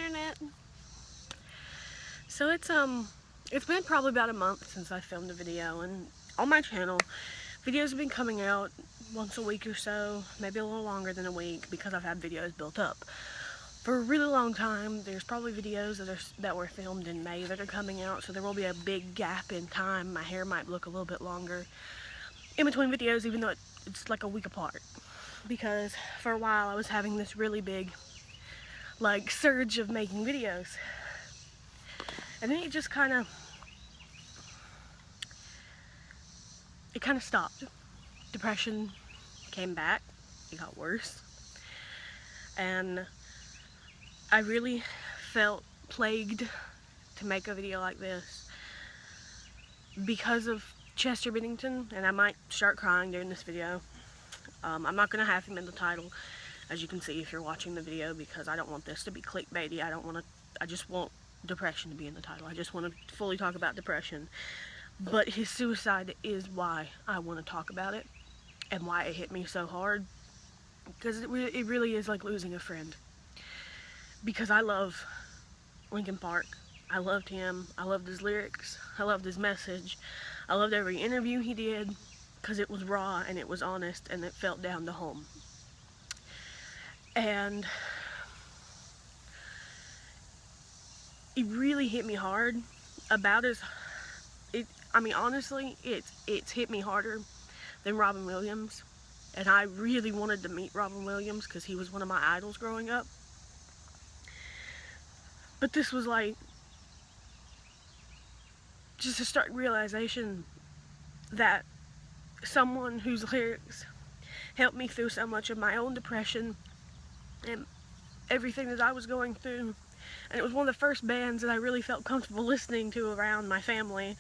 internet. So it's been probably about a month since I filmed a video, and on my channel videos have been coming out once a week or so, maybe a little longer than a week, because I've had videos built up for a really long time. There's probably videos that were filmed in May that are coming out, so there will be a big gap in time. My hair might look a little bit longer in between videos, even though it's like a week apart, because for a while I was having this really big surge of making videos, and then it just kind of stopped. Depression came back, it got worse, and I really felt plagued to make a video like this because of Chester Bennington, and I might start crying during this video. I'm not going to have him in the title, as you can see if you're watching the video, because I don't want this to be clickbaity. I just want depression to be in the title. I just want to fully talk about depression. But his suicide is why I want to talk about it, and why it hit me so hard, because it really is like losing a friend. Because I love Linkin Park. I loved him. I loved his lyrics. I loved his message. I loved every interview he did, because it was raw and it was honest and it felt down to home. And it really hit me hard. Honestly, it's hit me harder than Robin Williams. And I really wanted to meet Robin Williams because he was one of my idols growing up. But this was like just a stark realization that someone whose lyrics helped me through so much of my own depression and everything that I was going through, and it was one of the first bands that I really felt comfortable listening to around my family,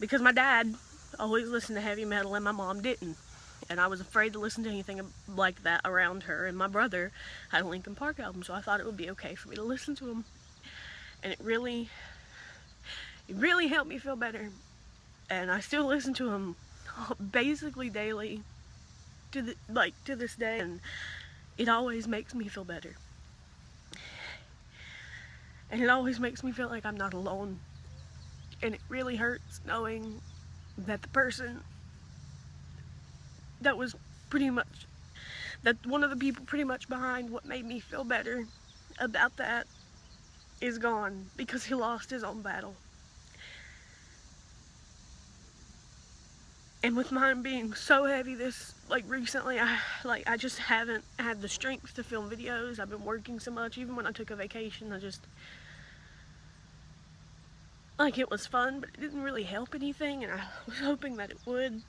because my dad always listened to heavy metal and my mom didn't, and I was afraid to listen to anything like that around her. And my brother had a Linkin Park album, so I thought it would be okay for me to listen to him, and it really helped me feel better. And I still listen to him basically daily to this day, and it always makes me feel better. And it always makes me feel like I'm not alone. And it really hurts knowing that the person that was one of the people pretty much behind what made me feel better about that is gone, because he lost his own battle. And with mine being so heavy recently, I just haven't had the strength to film videos. I've been working so much. Even when I took a vacation, it was fun, but it didn't really help anything, and I was hoping that it would,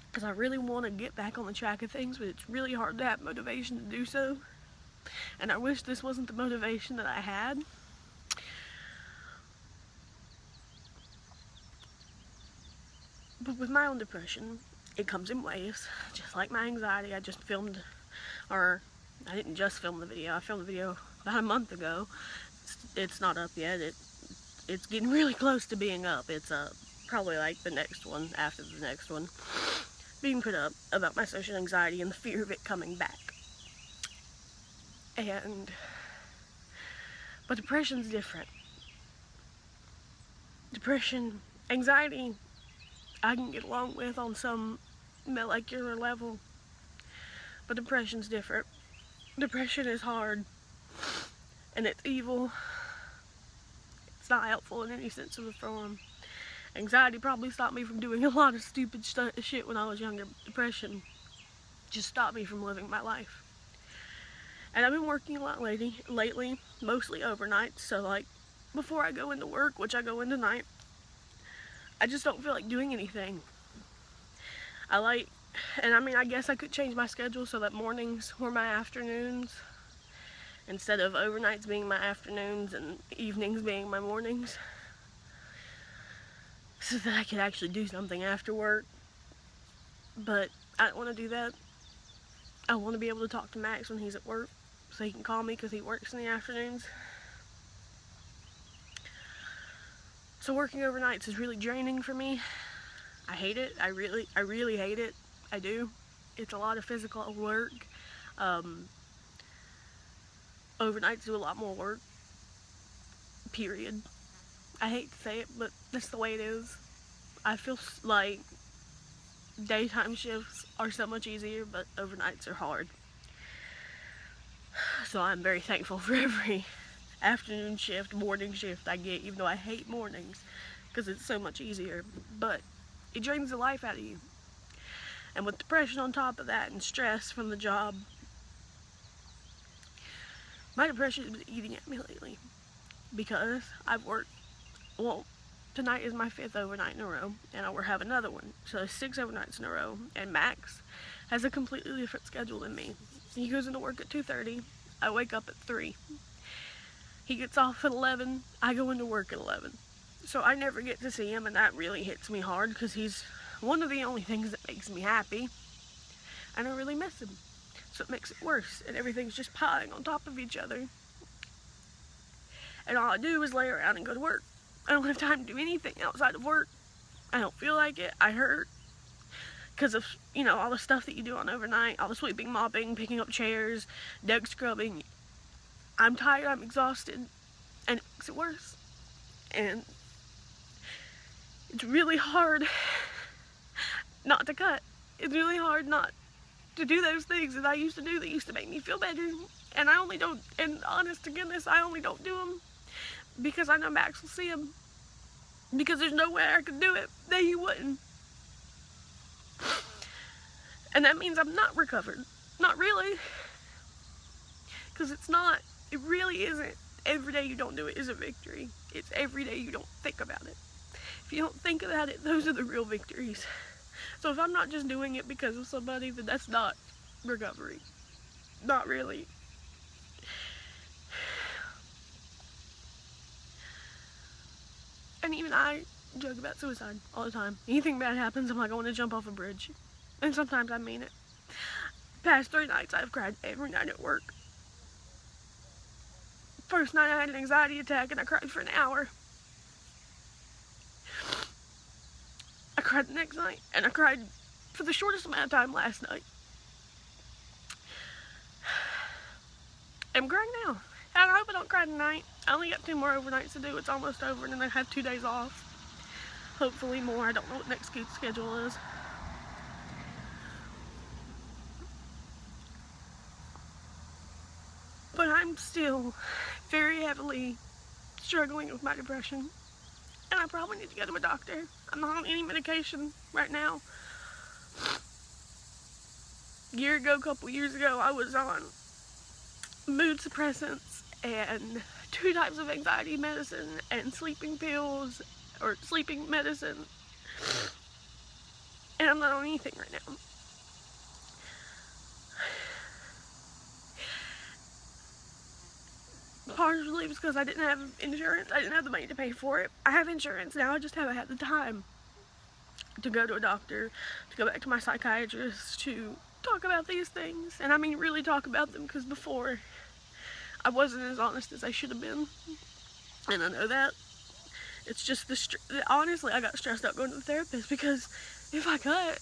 because I really want to get back on the track of things, but it's really hard to have motivation to do so. And I wish this wasn't the motivation that I had. But with my own depression, it comes in waves, just like my anxiety. I didn't just film the video. I filmed the video about a month ago. It's not up yet. It's getting really close to being up. It's probably like the next one after the next one being put up, about my social anxiety and the fear of it coming back. But depression's different. Anxiety, I can get along with on some molecular level, but depression's different. Depression is hard, and it's evil. It's not helpful in any sense of the form. Anxiety probably stopped me from doing a lot of stupid shit when I was younger. Depression just stopped me from living my life. And I've been working a lot lately, mostly overnight, so before I go into work, which I go in tonight, I just don't feel like doing anything. I guess I could change my schedule so that mornings were my afternoons, instead of overnights being my afternoons and evenings being my mornings, so that I could actually do something after work. But I don't want to do that. I want to be able to talk to Max when he's at work, so he can call me, because he works in the afternoons. So working overnights is really draining for me. I hate it. I really hate it. I do. It's a lot of physical work. Overnights do a lot more work. period. I hate to say it, but that's the way it is. I feel like daytime shifts are so much easier, but overnights are hard. So I'm very thankful for every afternoon shift, morning shift I get, even though I hate mornings because it's so much easier. But it drains the life out of you. And with depression on top of that and stress from the job, my depression is eating at me lately because I've worked, well, tonight is my 5th overnight in a row, and I will have another one. So 6 overnights in a row, and Max has a completely different schedule than me. He goes into work at 2:30, I wake up at 3. He gets off at 11, I go into work at 11. So I never get to see him, and that really hits me hard because he's one of the only things that makes me happy, and I really miss him. So it makes it worse, and everything's just piling on top of each other. And all I do is lay around and go to work. I don't have time to do anything outside of work. I don't feel like it. I hurt because of, you know, all the stuff that you do on overnight, all the sweeping, mopping, picking up chairs, deck scrubbing. I'm tired, I'm exhausted, and it makes it worse. And it's really hard not to cut. It's really hard not to do those things that I used to do that used to make me feel better. And I only don't, and honest to goodness, I only don't do them because I know Max will see him. Because there's no way I could do it that he wouldn't. And that means I'm not recovered. Not really. Because it's not. It really isn't. Every day you don't do it is a victory. It's every day you don't think about it. If you don't think about it, those are the real victories. So if I'm not just doing it because of somebody, then that's not recovery. Not really. And even I joke about suicide all the time. Anything bad happens, I'm like, I want to jump off a bridge. And sometimes I mean it. Past 3 nights, I've cried every night at work. First night I had an anxiety attack and I cried for an hour. I cried the next night, and I cried for the shortest amount of time last night. I'm crying now. And I hope I don't cry tonight. I only got 2 more overnights to do. It's almost over, and then I have 2 days off. Hopefully more. I don't know what next week's schedule is. But I'm still very heavily struggling with my depression. And I probably need to go to a doctor. I'm not on any medication right now. A couple years ago, I was on mood suppressants and 2 types of anxiety medicine and sleeping pills or sleeping medicine. And I'm not on anything right now. Partially because I didn't have insurance. I didn't have the money to pay for it. I have insurance now. I just haven't had the time to go to a doctor, to go back to my psychiatrist, to talk about these things. And I mean really talk about them, because before I wasn't as honest as I should have been. And I know that. It's just honestly, I got stressed out going to the therapist because if I cut,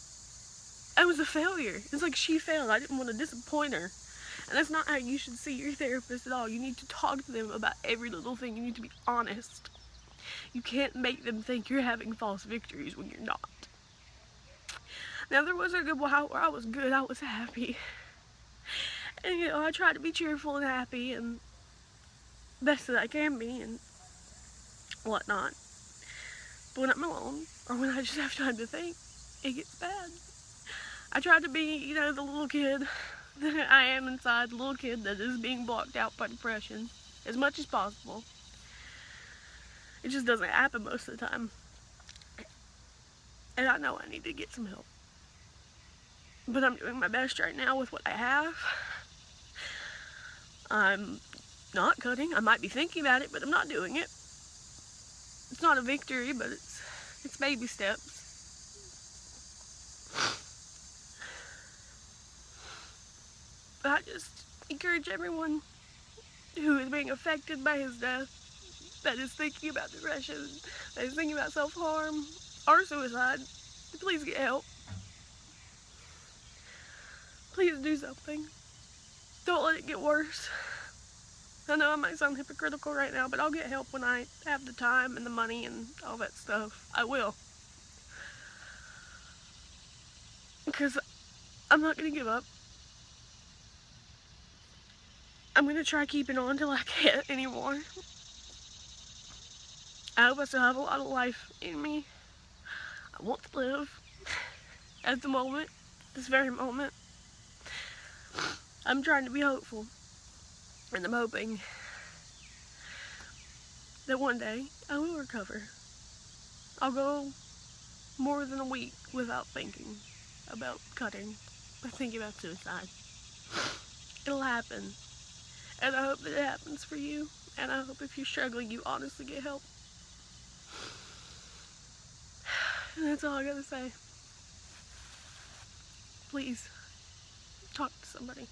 I was a failure. It's like she failed. I didn't want to disappoint her. And that's not how you should see your therapist at all. You need to talk to them about every little thing. You need to be honest. You can't make them think you're having false victories when you're not. Now, there was a good while where I was good. I was happy. And, you know, I try to be cheerful and happy and best that I can be and whatnot. But when I'm alone, or when I just have time to think, it gets bad. I try to be, you know, the little kid that I am inside, the little kid that is being blocked out by depression as much as possible. It just doesn't happen most of the time. And I know I need to get some help. But I'm doing my best right now with what I have. I'm not cutting. I might be thinking about it, but I'm not doing it. It's not a victory, but it's baby steps. But I just encourage everyone who is being affected by his death, that is thinking about depression, that is thinking about self-harm or suicide, to please get help. Please do something. Don't let it get worse. I know I might sound hypocritical right now, but I'll get help when I have the time and the money and all that stuff. I will. Because I'm not going to give up. I'm going to try keeping on till I can't anymore. I hope I still have a lot of life in me. I want to live at the moment, this very moment. I'm trying to be hopeful, and I'm hoping that one day I will recover. I'll go more than a week without thinking about cutting or thinking about suicide. It'll happen, and I hope that it happens for you, and I hope if you're struggling you honestly get help. And that's all I gotta say. Please, talk to somebody.